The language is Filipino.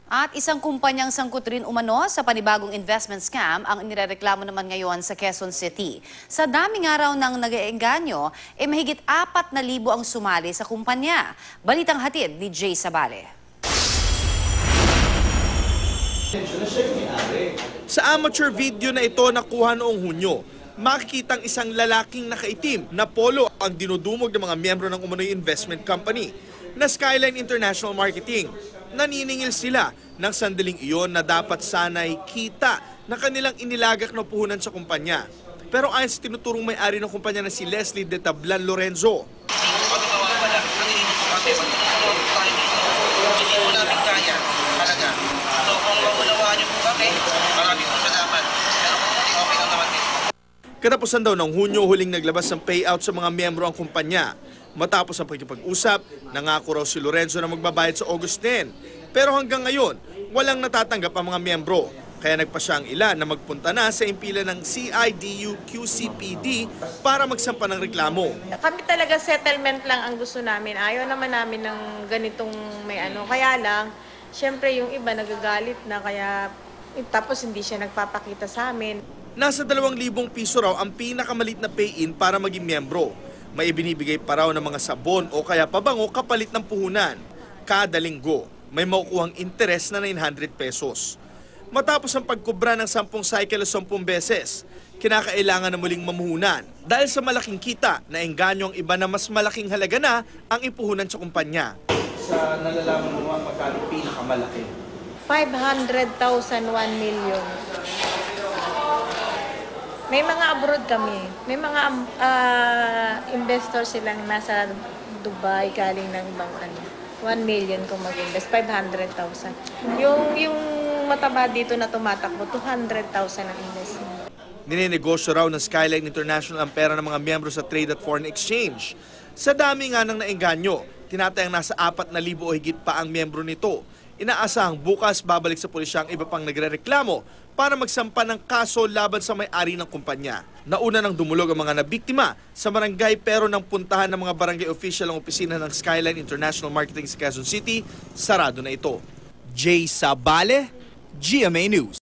At isang kumpanyang sangkot rin umano sa panibagong investment scam ang inirereklamo naman ngayon sa Quezon City. Sa daming araw ng nag-eengganyo, mahigit 4,000 ang sumali sa kumpanya. Balitang hatid ni Jay Sabale. Sa amateur video na ito nakuha noong Hunyo, makikitang isang lalaking nakaitim na polo ang dinudumog ng mga miyembro ng umano'y investment company na Skyline International Marketing. Naniningil sila ng sandaling iyon na dapat sanay kita na kanilang inilagak na puhunan sa kumpanya. Pero ayon sa tinuturong may-ari ng kumpanya na si Leslie de Tablan Lorenzo, katapusan daw ng Hunyo, huling naglabas ng payout sa mga miyembro ang kumpanya. Matapos ang pagkipag-usap, nangako raw si Lorenzo na magbabayad sa August 10. Pero hanggang ngayon, walang natatanggap ang mga miyembro. Kaya nagpasya ang ilan na magpunta na sa impila ng CIDU QCPD para magsampa ng reklamo. Kami talaga settlement lang ang gusto namin. Ayaw naman namin ng ganitong may ano. Kaya lang, syempre yung iba nagagalit na kaya tapos hindi siya nagpapakita sa amin. Nasa 2,000 piso raw ang pinakamalit na pay-in para maging miyembro. May ibinibigay pa raw ng mga sabon o kaya pabango kapalit ng puhunan. Kada linggo, may makukuhang interes na 900 pesos. Matapos ang pagkubra ng 10 cycle o 10 beses, kinakailangan na muling mamuhunan. Dahil sa malaking kita, naengganyo ang iba na mas malaking halaga na ang ipuhunan sa kumpanya. Sa nalalaman mo ang magkano pinakamalaki? 500,000, 1 million. May mga abroad kami. May mga investors silang nasa Dubai, galing ng ibang 1 million kung mag-invest, 500,000. Yung mataba dito na tumatakbo, 200,000 ang investment. Nininegosyo raw ng Skyline International ang pera ng mga miyembro sa Trade at Foreign Exchange. Sa dami nga ng naengganyo, tinatayang nasa 4,000 o higit pa ang miyembro nito. Inaasahang bukas babalik sa pulisya ang iba pang nagrereklamo para magsampa ng kaso laban sa may-ari ng kumpanya. Nauna nang dumulog ang mga nabiktima sa barangay pero nang puntahan ng mga barangay official ang opisina ng Skyline International Marketing sa Quezon City, sarado na ito. Jay Sabale, GMA News.